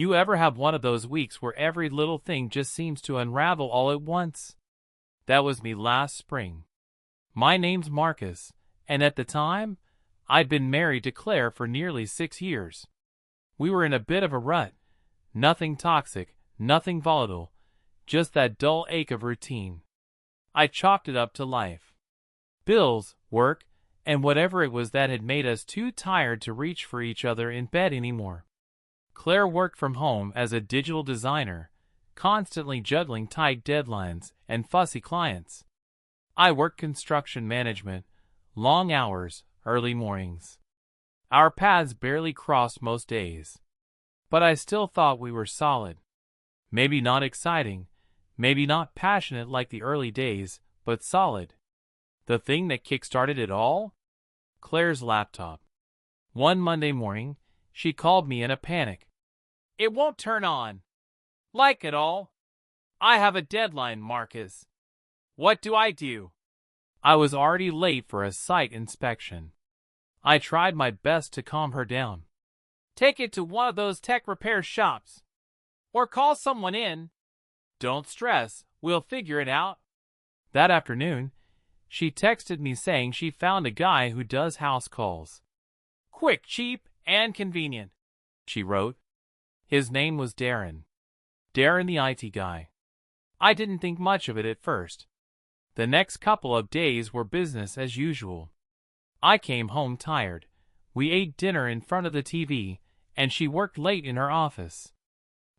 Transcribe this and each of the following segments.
You ever have one of those weeks where every little thing just seems to unravel all at once? That was me last spring. My name's Marcus, and at the time, I'd been married to Claire for nearly 6 years. We were in a bit of a rut. Nothing toxic, nothing volatile, just that dull ache of routine. I chalked it up to life. Bills, work, and whatever it was that had made us too tired to reach for each other in bed anymore. Claire worked from home as a digital designer, constantly juggling tight deadlines and fussy clients. I worked construction management, long hours, early mornings. Our paths barely crossed most days. But I still thought we were solid. Maybe not exciting, maybe not passionate like the early days, but solid. The thing that kick-started it all? Claire's laptop. One Monday morning, she called me in a panic. "It won't turn on. Like it all. I have a deadline, Marcus. What do I do?" I was already late for a site inspection. I tried my best to calm her down. "Take it to one of those tech repair shops. Or call someone in. Don't stress, we'll figure it out." That afternoon, she texted me saying she found a guy who does house calls. "Quick, cheap, and convenient," she wrote. His name was Darren. Darren the IT guy. I didn't think much of it at first. The next couple of days were business as usual. I came home tired. We ate dinner in front of the TV, and she worked late in her office.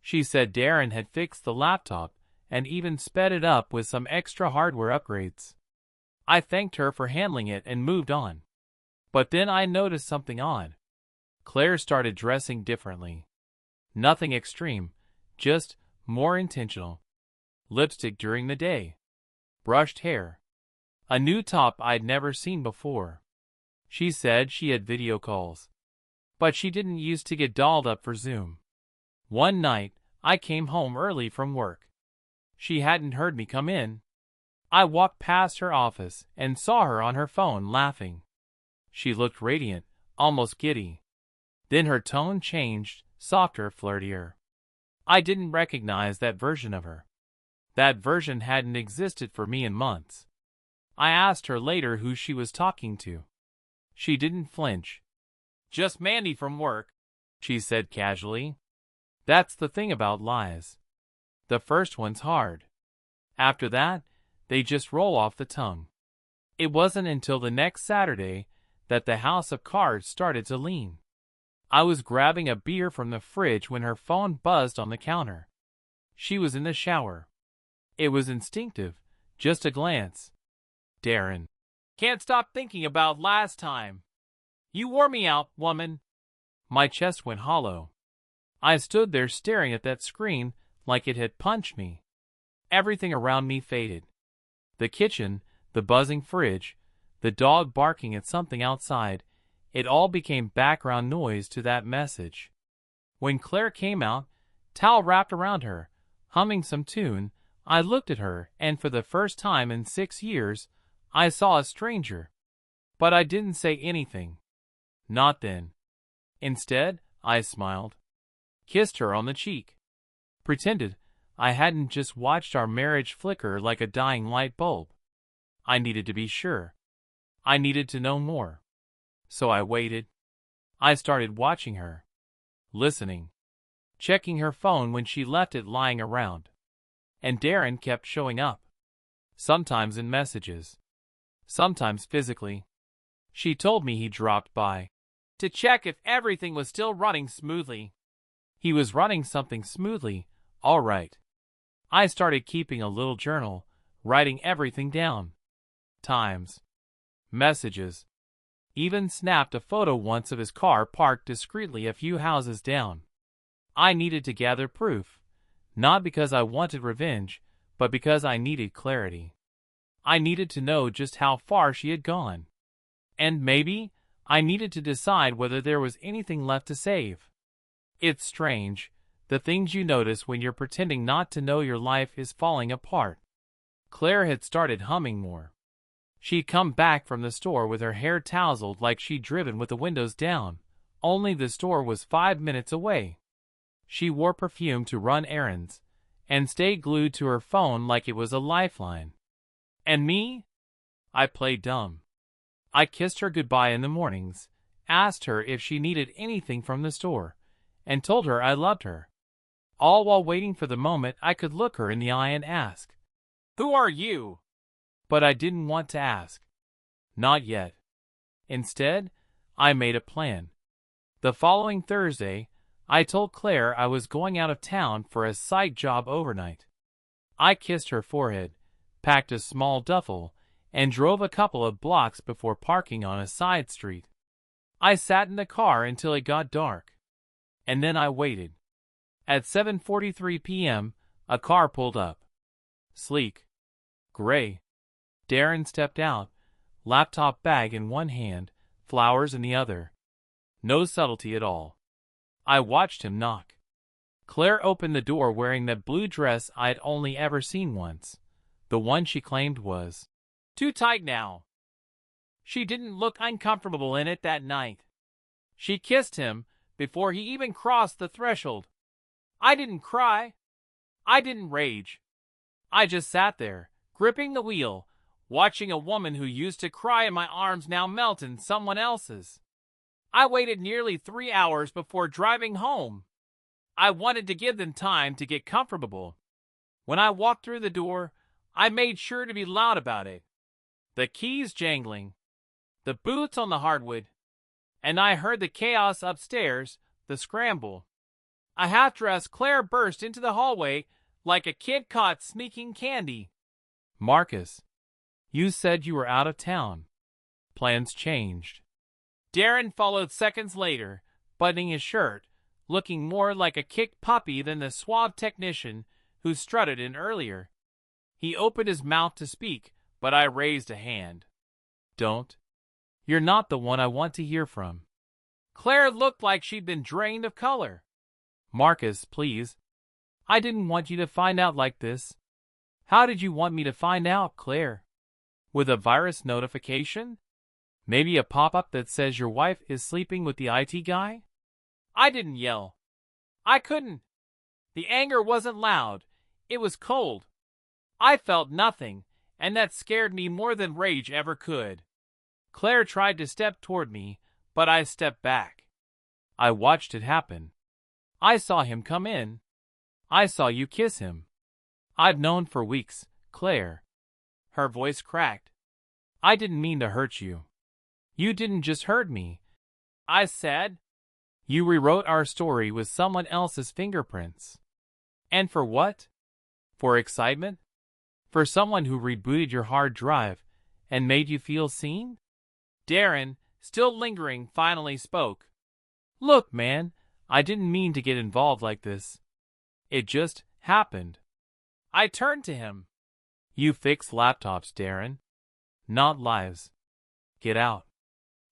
She said Darren had fixed the laptop and even sped it up with some extra hardware upgrades. I thanked her for handling it and moved on. But then I noticed something odd. Claire started dressing differently. Nothing extreme, just more intentional. Lipstick during the day. Brushed hair. A new top I'd never seen before. She said she had video calls. But she didn't used to get dolled up for Zoom. One night, I came home early from work. She hadn't heard me come in. I walked past her office and saw her on her phone laughing. She looked radiant, almost giddy. Then her tone changed, softer, flirtier. I didn't recognize that version of her. That version hadn't existed for me in months. I asked her later who she was talking to. She didn't flinch. "Just Mandy from work," she said casually. That's the thing about lies. The first one's hard. After that, they just roll off the tongue. It wasn't until the next Saturday that the house of cards started to lean. I was grabbing a beer from the fridge when her phone buzzed on the counter. She was in the shower. It was instinctive, just a glance. "Darren. Can't stop thinking about last time. You wore me out, woman." My chest went hollow. I stood there staring at that screen like it had punched me. Everything around me faded. The kitchen, the buzzing fridge, the dog barking at something outside, it all became background noise to that message. When Claire came out, towel wrapped around her, humming some tune, I looked at her, and for the first time in 6 years, I saw a stranger. But I didn't say anything. Not then. Instead, I smiled. Kissed her on the cheek. Pretended I hadn't just watched our marriage flicker like a dying light bulb. I needed to be sure. I needed to know more. So I waited. I started watching her. Listening. Checking her phone when she left it lying around. And Darren kept showing up. Sometimes in messages. Sometimes physically. She told me he dropped by to check if everything was still running smoothly. He was running something smoothly, all right. I started keeping a little journal, writing everything down. Times. Messages. Even snapped a photo once of his car parked discreetly a few houses down. I needed to gather proof, not because I wanted revenge, but because I needed clarity. I needed to know just how far she had gone. And maybe I needed to decide whether there was anything left to save. It's strange, the things you notice when you're pretending not to know your life is falling apart. Claire had started humming more. She'd come back from the store with her hair tousled like she'd driven with the windows down, only the store was 5 minutes away. She wore perfume to run errands, and stayed glued to her phone like it was a lifeline. And me? I played dumb. I kissed her goodbye in the mornings, asked her if she needed anything from the store, and told her I loved her. All while waiting for the moment I could look her in the eye and ask, "Who are you?" But I didn't want to ask. Not yet. Instead, I made a plan. The following Thursday, I told Claire I was going out of town for a side job overnight. I kissed her forehead, packed a small duffel, and drove a couple of blocks before parking on a side street. I sat in the car until it got dark. And then I waited. At 7:43 p.m., a car pulled up. Sleek. Gray. Darren stepped out, laptop bag in one hand, flowers in the other. No subtlety at all. I watched him knock. Claire opened the door wearing that blue dress I'd only ever seen once. The one she claimed was too tight now. She didn't look uncomfortable in it that night. She kissed him before he even crossed the threshold. I didn't cry. I didn't rage. I just sat there, gripping the wheel, watching a woman who used to cry in my arms now melt in someone else's. I waited nearly 3 hours before driving home. I wanted to give them time to get comfortable. When I walked through the door, I made sure to be loud about it. The keys jangling, the boots on the hardwood, and I heard the chaos upstairs, the scramble. A half-dressed Claire burst into the hallway like a kid caught sneaking candy. "Marcus, you said you were out of town. Plans changed." Darren followed seconds later, buttoning his shirt, looking more like a kicked puppy than the suave technician who strutted in earlier. He opened his mouth to speak, but I raised a hand. "Don't. You're not the one I want to hear from." Claire looked like she'd been drained of color. "Marcus, please. I didn't want you to find out like this." "How did you want me to find out, Claire? With a virus notification? Maybe a pop-up that says your wife is sleeping with the IT guy?" I didn't yell. I couldn't. The anger wasn't loud. It was cold. I felt nothing, and that scared me more than rage ever could. Claire tried to step toward me, but I stepped back. I watched it happen. I saw him come in. I saw you kiss him. I've known for weeks, Claire. Her voice cracked. I didn't mean to hurt you. You didn't just hurt me. I said. You rewrote our story with someone else's fingerprints. And for what? For excitement? For someone who rebooted your hard drive and made you feel seen? Darren, still lingering, finally spoke. Look, man, I didn't mean to get involved like this. It just happened. I turned to him. You fix laptops, Darren. Not lives. Get out.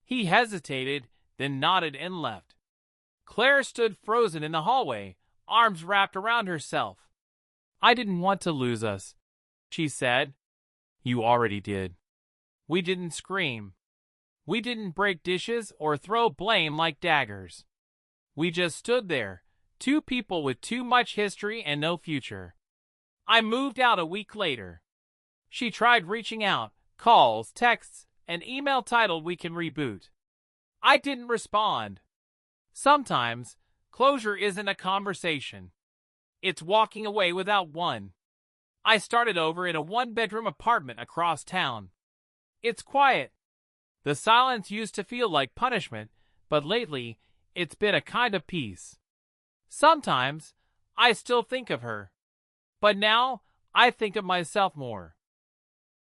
He hesitated, then nodded and left. Claire stood frozen in the hallway, arms wrapped around herself. I didn't want to lose us, she said. You already did. We didn't scream. We didn't break dishes or throw blame like daggers. We just stood there, two people with too much history and no future. I moved out a week later. She tried reaching out, calls, texts, an email titled "We Can Reboot." I didn't respond. Sometimes, closure isn't a conversation. It's walking away without one. I started over in a one-bedroom apartment across town. It's quiet. The silence used to feel like punishment, but lately, it's been a kind of peace. Sometimes, I still think of her. But now, I think of myself more.